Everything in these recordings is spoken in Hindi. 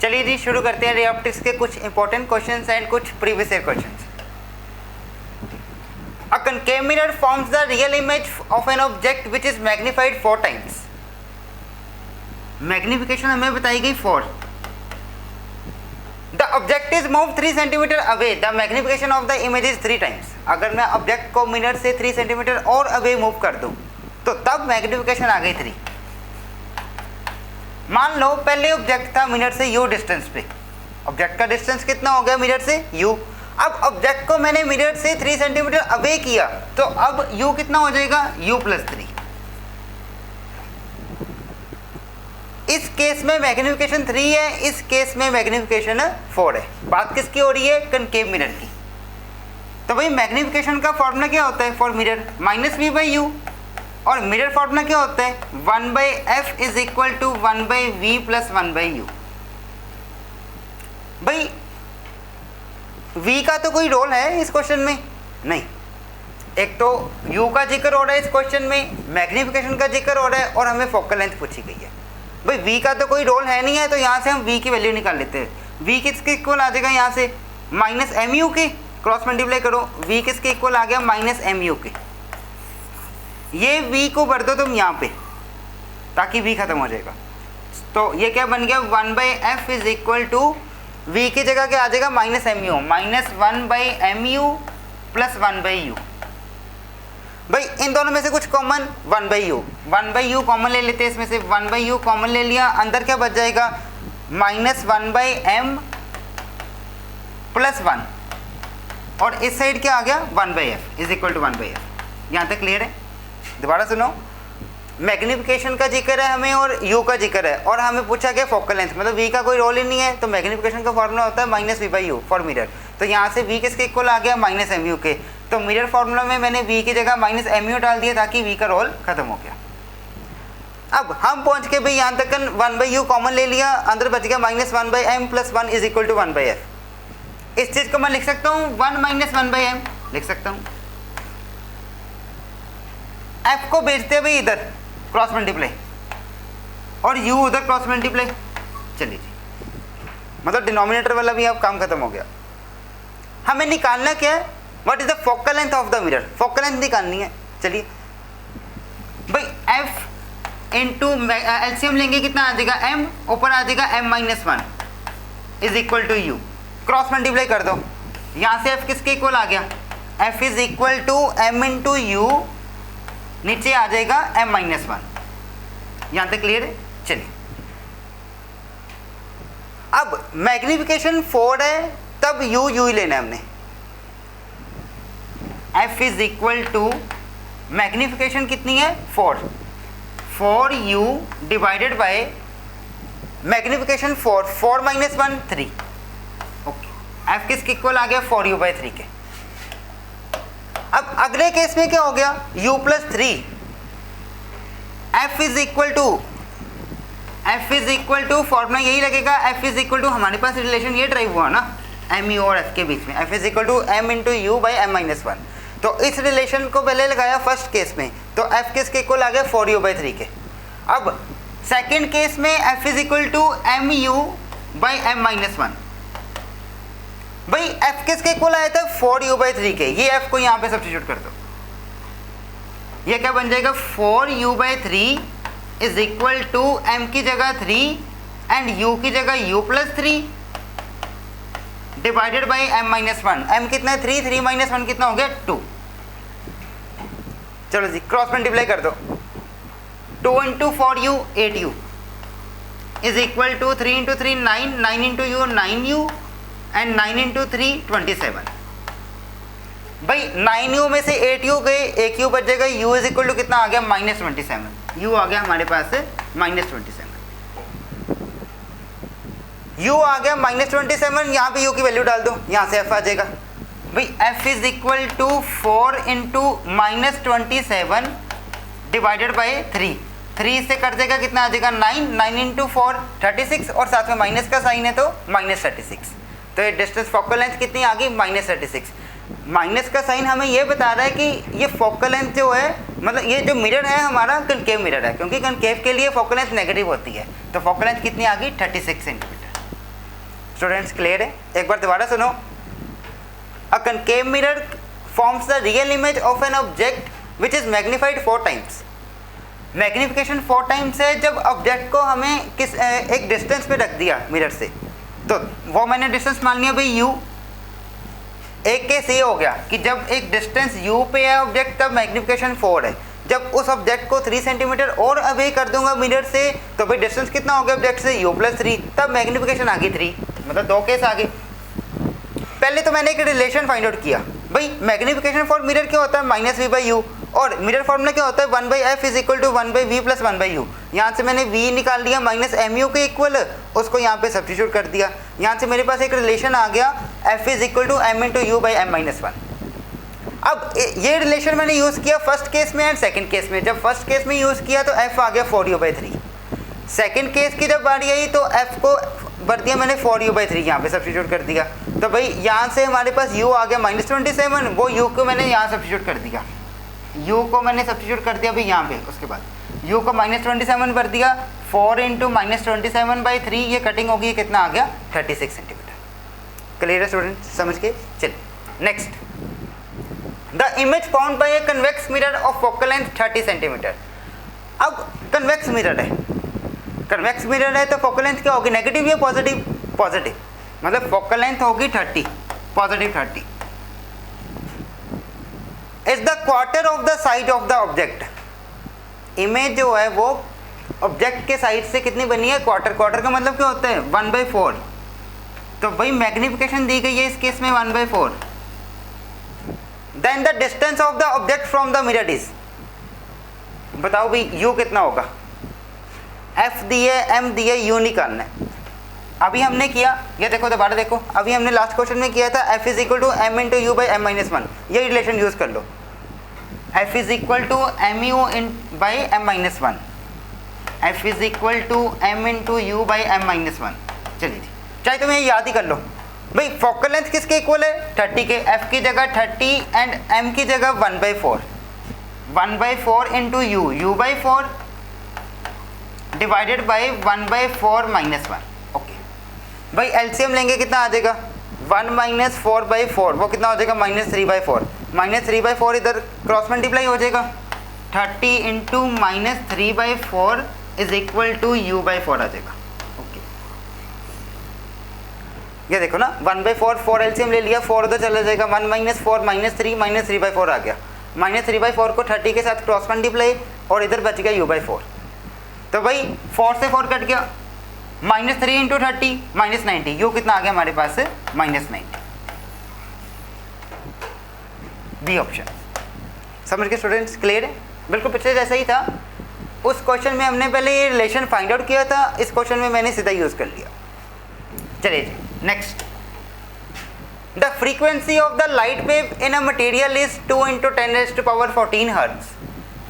चलिए जी शुरू करते हैं रे ऑप्टिक्स के कुछ इंपॉर्टेंट क्वेश्चंस एंड कुछ previous year questions. A concave mirror forms the real image of an object which is magnified 4 times. Magnification हमें बताई गई 4. The object is moved 3 cm away. The magnification of the image is 3 times. अगर मैं ऑब्जेक्ट को मिरर से 3 सेंटीमीटर और अवे मूव कर दूं तो तब मैग्निफिकेशन आ गई 3. मान लो पहले ऑब्जेक्ट था मिरर से u डिस्टेंस पे. ऑब्जेक्ट का डिस्टेंस कितना हो गया मिरर से u. अब ऑब्जेक्ट को मैंने मिरर से 3 सेंटीमीटर अवे किया तो अब u कितना हो जाएगा u+3. इस केस में मैग्निफिकेशन 3 है, इस केस में मैग्निफिकेशन 4 है. बात किसकी हो रही है? कनकेव मिरर की. तो भाई मैग्निफिकेशन का फॉर्मूला क्या होता है फॉर मिरर? -v/u. और मिरर फॉर्मूला क्या होता है? 1/f is equal to 1/v + 1/u. भाई v का तो कोई रोल है इस क्वेश्चन में नहीं. एक तो u का जिक्र हो रहा है इस क्वेश्चन में, मैग्निफिकेशन का जिक्र हो रहा है और हमें फोकल लेंथ पूछी गई है. भाई v का तो कोई रोल है नहीं है, तो यहाँ से हम v की वैल्यू निकाल लेते हैं. v किसके इक्वल आ जाएगा? यहाँ से -mu के क्रॉस मल्टीप्लाई करो, v किसके इक्वल आ गया? -mu के. ये v को भर दो तुम यहाँ पे ताकि v खत्म हो जाएगा. तो ये क्या बन गया? 1/f is equal to v की जगह क्या आ जाएगा? -mu, -1/mu + 1/u. भाई इन दोनों में से कुछ कॉमन 1/u कॉमन ले लेते हैं. इसमें से 1/u कॉमन ले लिया, अंदर क्या बच जाएगा? -1/m + 1 और इस साइड क्या आ गया? 1/f is equal to 1/f. यहाँ तक क्लियर है? दोबारा सुनो, मैग्निफिकेशन का जिक्र है हमें और u का जिक्र है और हमें पूछा गया फोकल लेंथ, मतलब v का कोई रोल ही नहीं है. तो मैग्निफिकेशन का फॉर्मूला होता है -v/u फॉर मिरर. तो यहाँ से v किसके इक्वल आ गया? -mu के. तो मिरर फॉर्मूला में मैंने v की जगह -mu डाल दिया ताकि v का रोल खत्म हो गया. अब हम पहुँच के भाई यहाँ तक 1/u कॉमन ले लिया, अंदर बच गया -1/m + 1 is equal to 1/f. इस चीज़ को मैं लिख सकता हूँ 1 - 1/m लिख सकता हूँ. f को भेजते हैं भाई इधर क्रॉस मल्टीप्लाई और u उधर क्रॉस मल्टीप्लाई. चलिए जी, मतलब डिनोमिनेटर वाला भी अब काम खत्म हो गया. हमें निकालना क्या है? What is the focal length of the mirror? Focal length निकालनी है. चलिए भाई f इंटू एलसीएम लेंगे, कितना आ जाएगा? m ऊपर आ जाएगा m-1 is equal to u. Cross multiply कर दो, यहाँ से f किसके इक्वल आ गया? f is equal to m into u, नीचे आ जाएगा m-1. यहां तक क्लियर है? चलिए अब मैग्निफिकेशन 4 है तब u ही लेना है हमने. f is equal to magnification कितनी है? 4u divided by magnification 4 - 1 3. Okay, f किसके इक्वल आ गया? 4u/3 के. अब अगले केस में क्या हो गया? u+3. f is equal to formula यही लगेगा. f इज इक्वल टू, हमारे पास रिलेशन ये ड्राइव हुआ ना mu और f के बीच में, f is equal to m into u/m-1. तो इस रिलेशन को पहले लगाया फर्स्ट केस में, तो f किसके इक्वल आ गया? 4u/3 के. अब सेकेंड केस में f is equal to mu/m-1. भाई f किसके इक्वल आया था? 4u/3 के. ये f को यहाँ पे सब्स्टिट्यूट कर दो, ये क्या बन जाएगा? 4u/3 is equal to m की जगह 3 एंड u की जगह u+3 divided by m-1. m कितना है? 3 3 - 1 कितना हो गया? 2. चलो जी क्रॉस मल्टीप्लाई कर दो. 2 × 4u 8u is equal to 3 × 3 9 9 × u 9u and 9 × 3 27. भाई 9u में से 8u गए, एक u बच जाएगा. u इज इक्वल टू कितना आ गया? -27. u आ गया हमारे पास -27. u आ गया -27. यहाँ पे u की वैल्यू डाल दो, यहाँ से f आ जाएगा. भाई f is equal to 4 × -27 divided by 3. 3 से कट जाएगा, कितना आ जाएगा? 9 9 × 4 36 और साथ में माइनस का साइन है तो -36. तो ये डिस्टेंस फोकल लेंथ कितनी आ गई? -36. माइनस का साइन हमें ये बता रहा है कि ये फोकल लेंथ जो है, मतलब ये जो मिरर है हमारा कनकेव मिरर है, क्योंकि कनकेव के लिए फोकल लेंथ नेगेटिव होती है. तो फोकल लेंथ कितनी आ गई? 36 सेंटीमीटर. स्टूडेंट्स क्लियर है? एक बार दोबारा सुनो। A concave mirror forms the real image of an object which is magnified 4 times. Magnification 4 times है जब ऑब्जेक्ट को हमें किस एक डिस्टेंस पे रख दिया मिरर से, तो वो मैंने डिस्टेंस मान लिया भाई u। एक केस ये हो गया कि जब एक डिस्टेंस u पे है ऑब्जेक्ट तब मैग्निफिकेशन 4 है। जब उस ऑब्जेक्ट को 3 सेंटीमीटर और अवे कर दूंगा मिरर से तो भाई डिस्टेंस कितना हो गया ऑब्जेक्ट से u+3, तब मैग्निफिकेशन आ गई 3। मतलब 2 केस आ गए। पहले तो मैंने एक रिलेशन फाइंड आउट किया भाई मैग्निफिकेशन फॉर मिरर क्या होता है -v/u, और मिरर फॉर्मूला क्या होता है 1/f = 1/v + 1/u। यहाँ से मैंने v निकाल लिया -mu के इक्वल, उसको यहाँ पे सब्स्टिट्यूट कर दिया। यहाँ से मेरे पास एक रिलेशन आ गया f = m × u/m-1। अब ये रिलेशन मैंने यूज़ किया फर्स्ट केस में एंड सेकंड केस में। जब फर्स्ट केस में यूज़ किया तो f आ गया 4u/3। सेकंड केस की जब बारी आई तो f को भर दिया मैंने 4u/3, यहाँ पे सब्स्टिट्यूट कर दिया। तो भाई यहाँ से हमारे पास u आ गया -27, वो u को मैंने यहाँ सब्स्टिट्यूट कर दिया, u को मैंने सब्स्टिट्यूट कर दिया भाई यहाँ पे। उसके बाद u को -27 भर दिया, 4 × -27/3, ये कटिंग होगी, कितना आ गया 36 सेंटीमीटर। क्लियर है स्टूडेंट? समझ के चलिए next. The image found by a convex mirror of focal length 30 centimetre. अब कन्वेक्स मिरर है, कन्वेक्स मिरर है तो फोकल लेंथ क्या होगी, नेगेटिव या पॉजिटिव? पॉजिटिव, मतलब फोकल लेंथ होगी 30, positive 30 is the quarter of the side of the object. Image जो है वो ऑब्जेक्ट के साइड से कितनी बनी है, क्वार्टर। क्वार्टर का मतलब क्या होता है 1/4। तो भाई मैग्निफिकेशन दी गई है इस केस में 1/4। Then the distance of the object from the mirror is, बताओ भाई u कितना होगा, f दिए m दिए u निकालना है। अभी हमने किया, ये देखो दोबारा देखो, अभी हमने लास्ट क्वेश्चन में किया था f = m × u/m-1। ये रिलेशन यूज कर लो, f = mu/m-1, f = m × u/m-1। चलिए चाहे तुम्हें याद ही कर लो भाई। फोकल लेंथ किसके इक्वल है 30 के, f की जगह 30 एंड m की जगह 1/4, 1/4 × u, u/4 divided by 1/4 - 1। Okay भाई एलसीएम लेंगे कितना आ जाएगा 1 - 4/4, वो कितना हो जाएगा -3/4। -3/4 इधर क्रॉस मल्टीप्लाई हो जाएगा, 30 × -3/4 = u/4 आ जाएगा। ये देखो ना 1/4, 4 एलसीएम ले लिया, 4 उधर चला जाएगा, 1 - 4 -3 -3/4 आ गया। -3/4 को 30 के साथ क्रॉस मल्टीप्लाई और इधर बच गया u/4। तो भाई 4 से 4 कट गया, -3 × 30 -90, u कितना आ गया हमारे पास से -90। B option. समझ के स्टूडेंट्स? क्लियर है? बिल्कुल पिछले जैसा ही था। उस क्वेश्चन में हमने पहले ये रिलेशन फाइंड आउट किया था, इस क्वेश्चन में मैंने सीधा यूज कर लिया। चलिए next. The frequency of the light wave in a material is 2 × 10⁻14 hertz.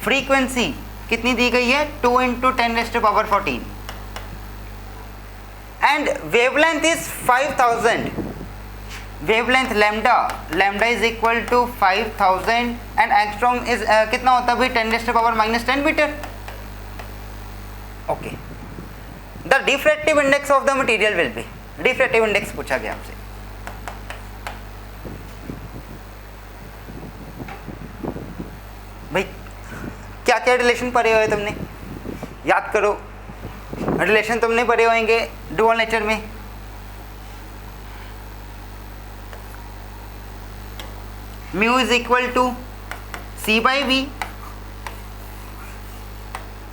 Frequency कितनी दी गई है 2 × 10⁻14 and wavelength is 5000। Wavelength lambda is equal to 5000 and angstrom is कितना होता है भाई 10⁻−10 metre. Okay. The diffractive index of the material will be, diffractive index पूछा गया आपसे। भाई क्या क्या रिलेशन पढ़े हुए तुमने, याद करो। रिलेशन तुमने पढ़े होंगे डुअल नेचर में। Mu is equal to c/v,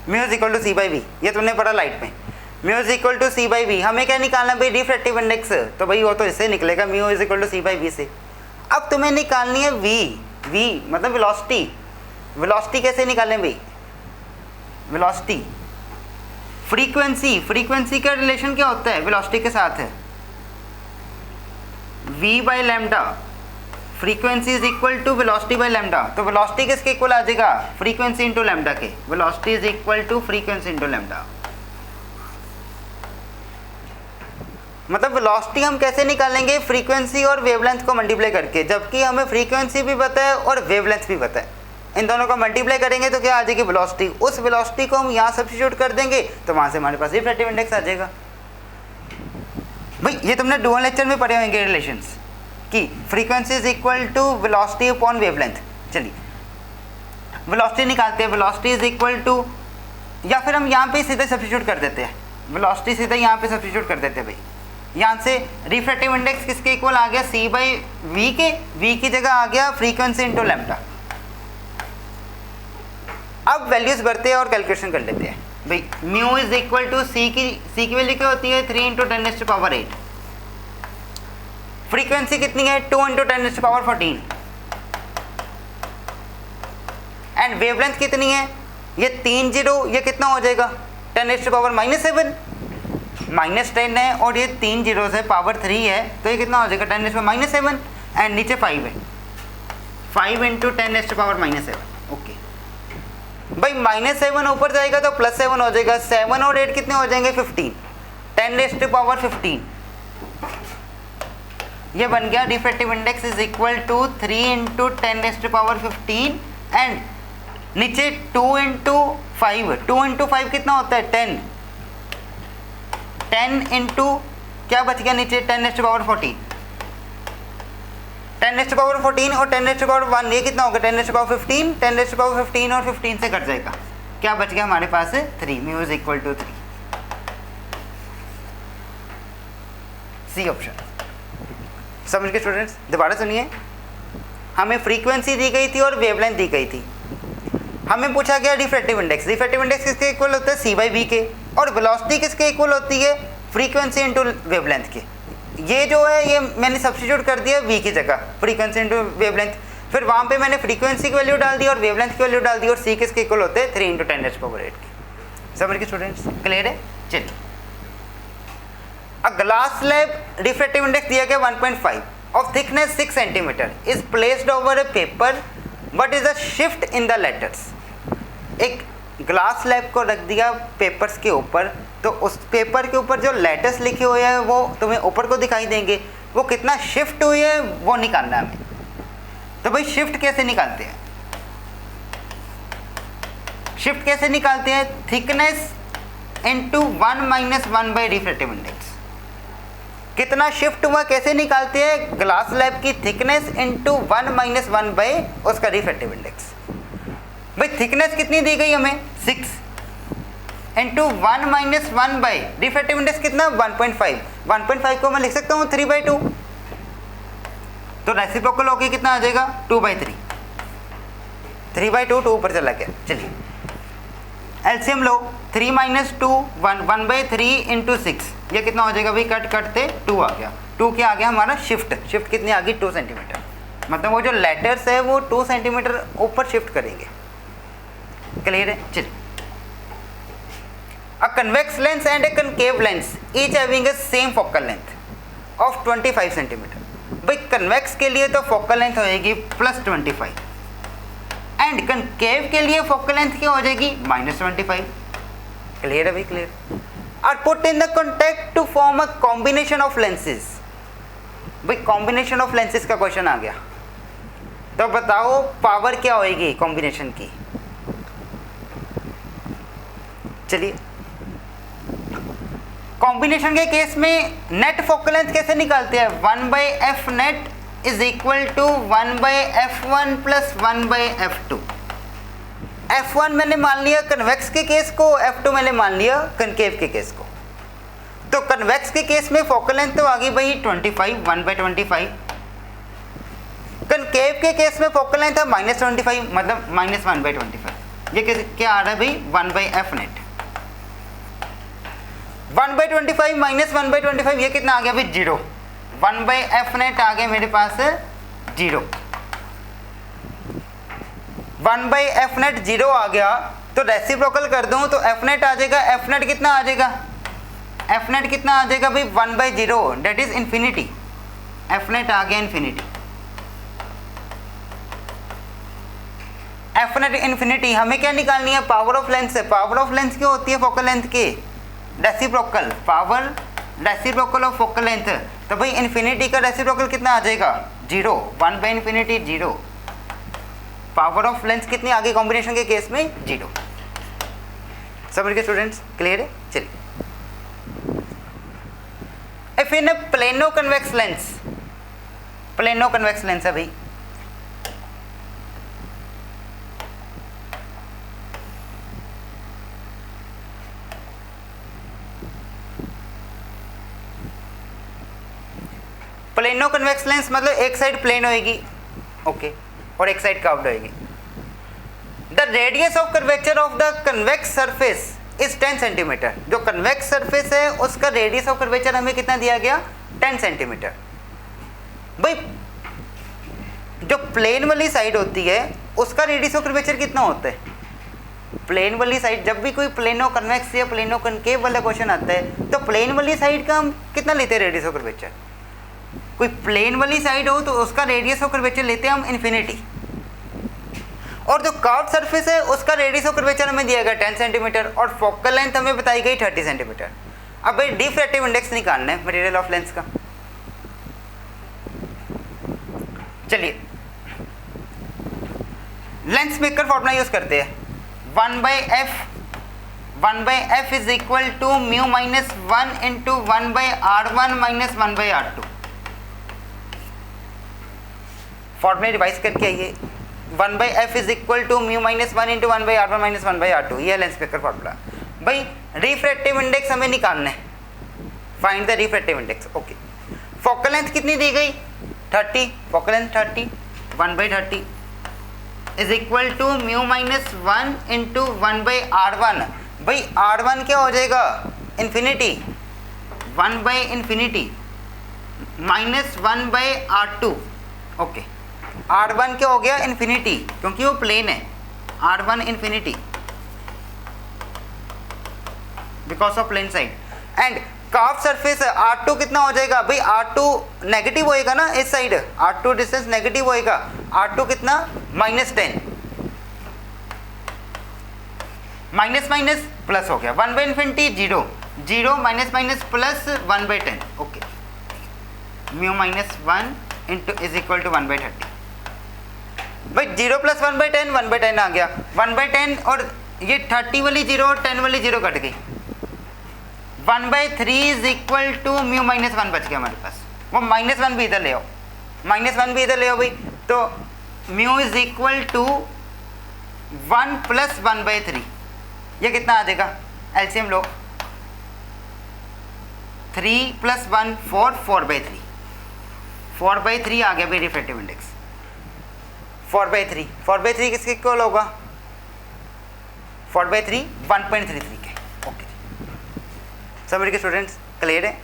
mu is equal to c/v, ये तुमने पढ़ा लाइट में। Mu is equal to c/v, हमें क्या निकालना भाई डिफ्रैक्टिव इंडेक्स, तो भाई वो तो इससे निकलेगा mu is equal to c/v से। अब तुम्हें निकालनी है v मतलब वेलोसिटी। वेलोसिटी कैसे निकालें भाई, वेलोसिटी। फ्रीक्वेंसी का रिलेशन क्या होता है वेलोसिटी के साथ है v/λ। Frequency is equal to velocity by lambda, तो वेलोसिटी किसके इक्वल आ जाएगा फ्रीक्वेंसी इंटू लैम्डा के। Velocity is equal to frequency into lambda. मतलब वेलोसिटी हम कैसे निकालेंगे, फ्रीक्वेंसी और वेवलेंथ को मल्टीप्लाई करके, जबकि हमें फ्रीक्वेंसी भी पता है और वेवलेंथ भी पता है। इन दोनों को मल्टीप्लाई करेंगे तो क्या आ जाएगी वेलोसिटी। उस वेलोसिटी को हम यहाँ सब्स्टिट्यूट कर देंगे तो वहाँ से हमारे पास रिफ्रैक्टिव इंडेक्स आ जाएगा। भाई ये तुमने डुअल लेक्चर में पढ़े होंगे रिलेशंस कि frequency is equal to velocity upon wavelength. चलिए वेलोसिटी निकालते हैं, वेलोसिटी इज इक्वल टू, या फिर हम यहाँ पे सीधे सब्स्टिट्यूट कर देते हैं, वेलोसिटी सीधे यहाँ पे सब्स्टिट्यूट कर देते हैं भाई। यहाँ से रिफ्रैक्टिव इंडेक्स किसके इक्वल आ गया, c बाई वी के, v की जगह आ गया फ्रीक्वेंसी इंटू लैम्डा। अब वैल्यूज भरते हैं और कैलकुलेशन कर लेते हैं भाई। Mu is equal to c की वैल्यू क्या होती है 3 × 10⁻⁸। फ्रीक्वेंसी कितनी है 2 × 10⁻14। एंड वेवलेंथ कितनी है, ये 3 0, ये कितना हो जाएगा 10⁻⁻7 -10 है, और ये 3 0 से पावर 3 है, तो ये कितना हो जाएगा 10⁻⁻7। एंड नीचे 5 है, 5 × 10⁻⁻7। ओके भाई -7 ऊपर जाएगा तो +7 हो जाएगा, 7 और 8 कितने हो जाएंगे 15, 10⁻15। ये बन गया refractive index is equal to 3 × 10⁻15 and नीचे 2 × 5, 2 × 5 कितना होता है 10, 10 इंटू क्या बच गया नीचे 10⁻14, 10⁻14 और 10⁻1 ये कितना होगा 10⁻15, 10⁻15 और 15 से कट जाएगा, क्या बच गया हमारे पास 3, mu is equal to 3। C option. समझ के स्टूडेंट्स, दोबारा सुनिए, हमें फ्रीक्वेंसी दी गई थी और वेवलेंथ दी गई थी, हमें पूछा गया रिफ्रैक्टिव इंडेक्स। रिफ्रैक्टिव इंडेक्स किसके इक्वल होता है c बाई वी के, और वेलोसिटी किसके इक्वल होती है फ्रीक्वेंसी इंटू वेवलेंथ के। ये जो है ये मैंने सब्स्टिट्यूट कर दिया v की जगह फ्रीक्वेंसी इंटू वेवलेंथ, फिर वहाँ पे मैंने फ्रीक्वेंसी की वैल्यू डाल दी और वेवलेंथ की वैल्यू डाल दी, और c किसके इक्वल होते हैं 3 × 10⁸ के। समझ के स्टूडेंट्स, क्लियर है। चलिए a glass slab refractive index दिया गया 1.5 of thickness 6 centimetre is placed over A paper but is a shift in the letters. एक ग्लास स्लैब को रख दिया पेपर्स के ऊपर, तो उस पेपर के ऊपर जो लेटर्स लिखे हुए हैं वो तुम्हें ऊपर को दिखाई देंगे, वो कितना शिफ्ट हुई है वो निकालना है हमें। तो भाई शिफ्ट कैसे निकालते हैं, शिफ्ट कैसे निकालते हैं, thickness into 1 - 1 by refractive index. कितना शिफ्ट हुआ कैसे निकालते हैं, ग्लास स्लैब की थिकनेस इंटू 1 - 1 बाई उसका रिफ्रैक्टिव इंडेक्स। भाई थिकनेस कितनी दी गई हमें 6 इंटू 1 - 1 बाई रिफ्रैक्टिव इंडेक्स कितना 1.5, 1.5 को मैं लिख सकता हूँ 3/2, तो रेसिप्रोकल होके कितना आ जाएगा 2/3, 3/2 2 ऊपर चला गया। चलिए एलसीएम लो, 3 - 2 1, 1/3 इंटू 6, ये कितना हो जाएगा भाई, कट कटते 2 आ गया, 2 क्या आ गया हमारा शिफ्ट, शिफ्ट कितनी आ गई 2 सेंटीमीटर, मतलब वो जो लेटर्स है वो 2 सेंटीमीटर ऊपर शिफ्ट करेंगे। क्लियर है। चलिए अ convex lens and A concave lens each having a same focal length of 25 centimetre. भाई कन्वेक्स के लिए तो फोकल लेंथ होएगी +25 एंड कनकेव के लिए फोकल लेंथ क्या हो जाएगी -25। क्लियर है भाई, clear. Are put in the contact to form a combination of lenses. भाई कॉम्बिनेशन ऑफ लेंसेज का क्वेश्चन आ गया, तो बताओ पावर क्या होएगी कॉम्बिनेशन की। चलिए कॉम्बिनेशन के केस में नेट फोकल लेंथ कैसे निकालते हैं, 1/f net is equal to 1/f1 + 1/f2। f1 मैंने मान लिया कन्वेक्स के केस को, f2 मैंने मान लिया कनकेव के केस को। तो कन्वेक्स के केस में फोकल लेंथ तो आ गई भाई 25, 1/25। कनकेव के केस में फोकल लेंथ है -25, मतलब -1/25। ये क्या आ रहा है भाई 1/f नेट, 1/25 - 1/25 ये कितना आ गया भाई 0, 1/f नेट आ गया मेरे पास 0, 1/f नेट 0 आ गया, तो रेसिप्रोकल कर दूं तो f नेट आ जाएगा, f नेट कितना आ जाएगा, f नेट कितना आ जाएगा भाई 1/0 that is infinity, f net आ गया इन्फिनिटी, f नेट इन्फिनिटी। हमें क्या निकालनी है, पावर ऑफ लेंथ से। पावर ऑफ लेंथ क्या होती है फोकल लेंथ की, reciprocal, power reciprocal of focal length. तो भाई इन्फिनिटी का रेसिप्रोकल कितना आ जाएगा 0, 1/∞ 0। पावर ऑफ लेंथ कितनी आ गई कॉम्बिनेशन के केस में 0। समझ गए स्टूडेंट्स, क्लियर है। चलिए a if in plano convex lens, plano convex lens है भाई, प्लेनो कन्वेक्स लेंस मतलब एक साइड प्लेन होएगी, ओके, और एक साइड कर्व्ड होएगी। The radius of curvature of the convex surface is 10 centimetre. जो कन्वेक्स सरफेस है उसका रेडियस ऑफ कर्वेचर हमें कितना दिया गया, 10 सेंटीमीटर। भाई जो प्लेन वाली साइड होती है उसका रेडियस ऑफ कर्वेचर कितना होता है? प्लेन वाली साइड, जब भी कोई प्लेनो कन्वेक्स या प्लेनो कनकेव वाला क्वेश्चन आता है तो प्लेन वाली साइड का हम कितना लेते हैं रेडियस ऑफ कर्वेचर? कोई प्लेन वाली साइड हो तो उसका रेडियस ऑफ कर्वेचर लेते हैं हम इन्फिनिटी, और जो कर्व्ड सरफेस है उसका रेडियस ऑफ कर्वेचर हमें दिया गया 10 सेंटीमीटर और फोकल लेंथ हमें बताई गई 30 सेंटीमीटर। अब भाई डिफ्रैक्टिव इंडेक्स निकालना है मटेरियल ऑफ लेंस का। चलिए लेंस मेकर फॉर्मूला यूज करते हैं, 1/f is equal to mu minus 1 into 1/r1 minus 1/r2। Formula revise करके आइए, 1/f is equal to mu minus 1 into 1/r1 minus 1/r2, ये लेंस मेकर फॉर्मूला। भाई रिफ्रैक्टिव इंडेक्स हमें निकालना है, find the refractive index. Okay, focal length कितनी दी गई, 30, focal length 30, 1/30 is equal to mu minus 1 into 1/r1। भाई r1 क्या हो जाएगा, infinity, 1/∞ minus 1/r2। Okay, r1 क्या हो गया, इन्फिनिटी, क्योंकि वो प्लेन है, r1 infinity because of plane side. And curve surface है, r2 कितना हो जाएगा, भाई r2 नेगेटिव होएगा ना इस साइड, r2 डिस्टेंस नेगेटिव होएगा, r2 कितना, -10, माइनस माइनस प्लस हो गया, 1/∞ 0, 0 minus minus plus 1/10। Okay, mu minus 1 into is equal to 1/30। भाई 0 प्लस 1/10, 1/10 आ गया, 1/10 और ये 30 वाली 0 और 10 वाली 0 कट गई, 1/3 is equal to mu minus 1 बच गया हमारे पास। वो -1 भी इधर ले आओ, -1 भी इधर ले आओ भाई, तो mu is equal to 1 plus 1/3, ये कितना आ जाएगा, एलसीएम लो, 3 प्लस 1 4, 4/3, 4/3 आ गया भाई रिफ्रैक्टिव इंडेक्स, 4/3, 4/3 किसके इक्वल होगा, 4/3 1.33 के। ओके, सब मेरे स्टूडेंट्स क्लियर है,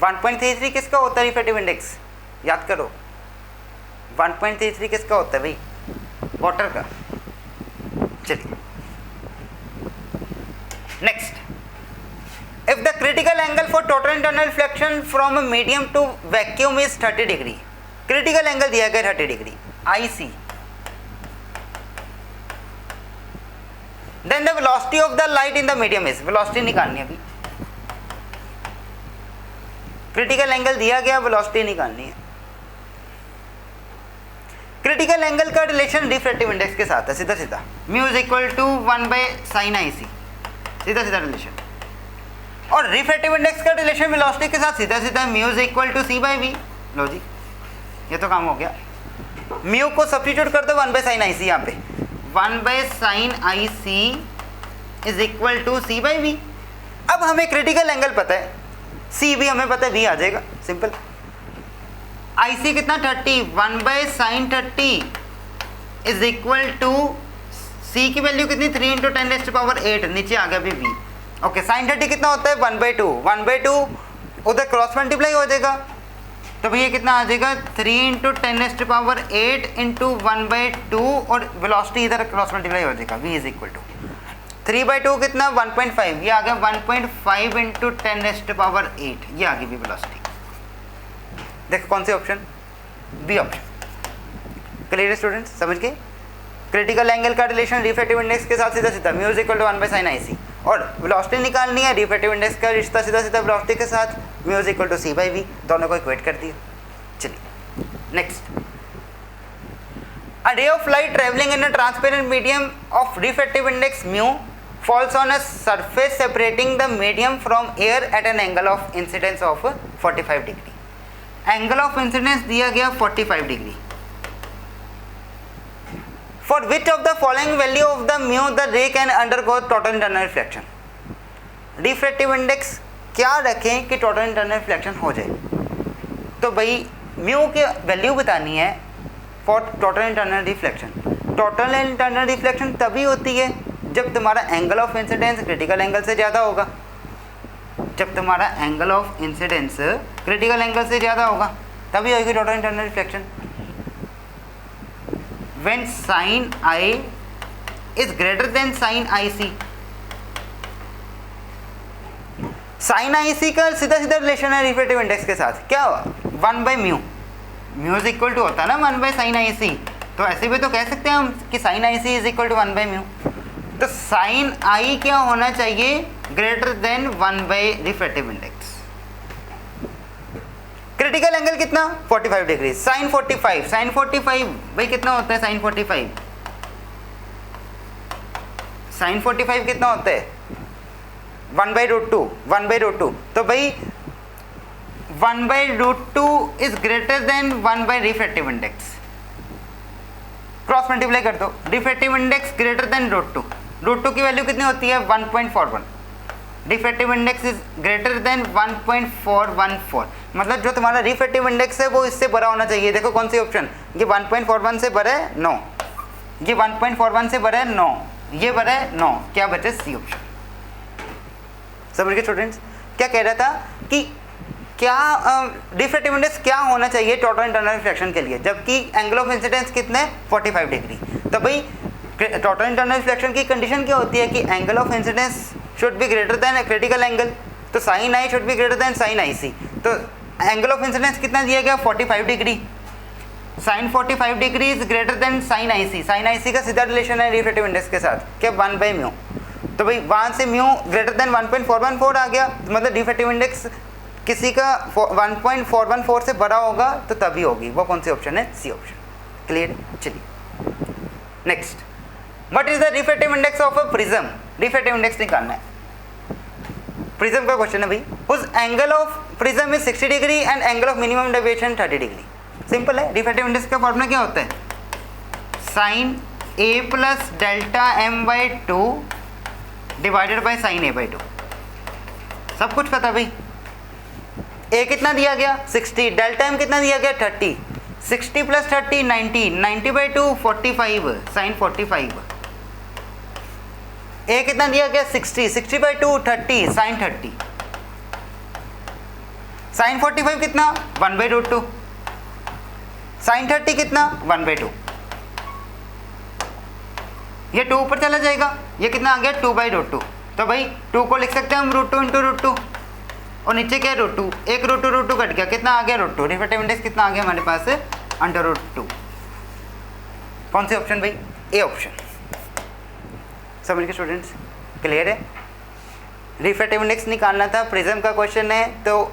1.33 किसका होता है रिफ्रैक्टिव इंडेक्स, याद करो, 1.33 किसका होता है भाई, वाटर का। चलिए next, if the critical angle for total internal reflection from medium to vacuum is 30 degree, critical angle दिया गया 30 degree IC, then the velocity of the light in the medium is, velocity निकालनी है अभी, क्रिटिकल एंगल दिया गया, वेलोसिटी निकालनी है। क्रिटिकल एंगल का रिलेशन रिफ्रैक्टिव इंडेक्स के साथ है, सीधा सीधा, mu is equal to 1/sin IC, सीधा सीधा रिलेशन, और रिफ्रैक्टिव इंडेक्स का रिलेशन वेलोसिटी के साथ सीधा सीधा, mu is equal to c/v। लो जी, ये तो काम हो गया, म्यू को सब्स्टिट्यूट कर दो 1/sin IC, यहाँ पे 1/sin IC is equal to c/v। अब हमें क्रिटिकल एंगल पता है, c भी हमें पता है, v आ जाएगा, सिंपल। IC कितना 30, 1/sin 30 is equal to c की वैल्यू कितनी, 3 × 10⁸, नीचे आ गया भी v। ओके, sin 30 कितना होता है, 1/2, 1/2 उधर क्रॉस मल्टीप्लाई हो जाएगा, तो भैया कितना आ जाएगा, 3 × 10⁸ इंटू 1/2, और वेलोसिटी इधर क्रॉस मल्टीप्लाई हो जाएगा, v इज इक्वल टू 3/2 कितना, 1.5, ये आ गया 1.5 इंटू 10⁸, ये आ गई भी वेलोसिटी। देखो कौन से option, B option. Clear students, समझ गए, क्रिटिकल एंगल का रिलेशन रिफ्रैक्टिव इंडेक्स के साथ सीधा सीधा, mu is equal to 1/sin IC, और वेलोसिटी निकालनी है, रिफ्रैक्टिव इंडेक्स का रिश्ता सीधा सीधा वेलोसिटी के साथ, mu is equal to c/v, दोनों को इक्वेट कर दिया। चलिए next, a ray of light travelling in a transparent medium of refractive index mu falls on a surface separating the medium from air at an angle of incidence of 45 degree. Angle of incidence दिया गया 45 degree. For which of the following value of the mu the ray can undergo total internal reflection? Refractive index क्या रखें कि टोटल इंटरनल रिफ्लेक्शन हो जाए? तो भाई म्यू की वैल्यू बतानी है for total internal reflection. Total internal reflection तभी होती है जब तुम्हारा angle of incidence critical angle से ज़्यादा होगा। जब तुम्हारा angle of incidence critical angle से ज़्यादा होगा तभी होगी total internal reflection. When sine I is greater than sine I C, sine I C का सीधा सीधा रिलेशन है रिफ्रैक्टिव इंडेक्स के साथ। क्या हुआ? 1 by mu, mu is equal to होता है ना 1 बाई साइन आई सी। तो ऐसे भी तो कह सकते हैं हम कि sine I C is equal to 1 by mu. तो साइन आई क्या होना चाहिए? Greater than 1 by refractive index. Critical angle कितना? 45 डिग्री। साइन 45, साइन 45 भाई कितना होता है? साइन 45, साइन 45 कितना होता है? 1 by root two, 1 by root two. तो भाई 1 by root two is greater than 1 by refractive index. Cross multiply कर दो, refractive index greater than root two. Root two की वैल्यू कितनी होती है? 1.41। Refractive index is greater than 1.414। मतलब जो तुम्हारा रिफ्रैक्टिव इंडेक्स है वो इससे बड़ा होना चाहिए। देखो कौन सी ऑप्शन, ये 1.41 से बड़ा है 9, ये 1.41 से बड़ा है 9, ये बड़ा है 9, क्या बचे? C option. समझ गए स्टूडेंट्स? क्या कह रहा था कि क्या रिफ्रैक्टिव इंडेक्स क्या होना चाहिए टोटल इंटरनल रिफ्लेक्शन के लिए, जबकि एंगल ऑफ इंसिडेंस कितने? 45 डिग्री। तो भाई टोटल इंटरनल रिफ्लेक्शन की कंडीशन क्या होती है कि angle of incidence should be greater than critical angle. तो sine I should be greater than sine I C. तो एंगल ऑफ इंसिडेंस कितना दिया गया? 45 degree. Sine 45 degree is greater than sine I C. Sine I C का सीधा रिलेशन है रिफ्रैक्टिव इंडेक्स के साथ, क्या? 1 बाई म्यू। तो भाई वहाँ से म्यू ग्रेटर देन 1.414 आ गया, मतलब रिफ्रैक्टिव इंडेक्स किसी का 1.414 से बड़ा होगा तो तभी होगी। वो कौन सी ऑप्शन है? C option. क्लियर? चलिए next, what is the refractive index of a prism? Refractive index निकालना है। प्रिज्म का क्वेश्चन है भाई, whose angle of prism is 60 degree and angle of minimum deviation 30 degree. Simple है। रिफ्रैक्टिव इंडेक्स का फॉर्मूला क्या होता है? Sine A plus delta M by 2 divided by sine A by 2। सब कुछ पता भाई। ए कितना दिया गया? 60, डेल्टा एम कितना दिया गया? 30, 60 प्लस 30 90, 90 बाई 2 45, साइन 45। ए कितना दिया गया? 60, 60 बाई 2 30, साइन 30। साइन 45 कितना? 1 बाई रूट 2। साइन 30 कितना? 1 बाई 2। ये 2 ऊपर चला जाएगा, ये कितना आ गया? 2 बाई रूट 2। तो भाई 2 को लिख सकते हैं हम रूट 2 इंटू रूट 2, और नीचे क्या है? रूट 2। एक रूट 2 कट गया, कितना आ गया? रूट 2। रिफ्रैक्टिव इंडेक्स कितना आ गया हमारे पास? Under root 2। कौन सी ऑप्शन भाई? A option. समझ के स्टूडेंट्स? क्लियर है? रिफ्रैक्टिव इंडेक्स निकालना था, प्रिज्म का क्वेश्चन है, तो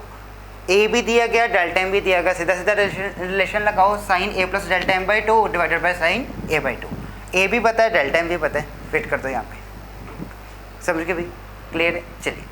ए भी दिया गया, डेल्टा एम भी दिया गया, सीधा सीधा रिलेशन लगाओ, sine A plus delta M by 2 divided by sine A by 2। A भी पता है, डेल्टा एम भी पता है, फिट कर दो यहाँ पे। समझ के भाई? क्लियर है? चलिए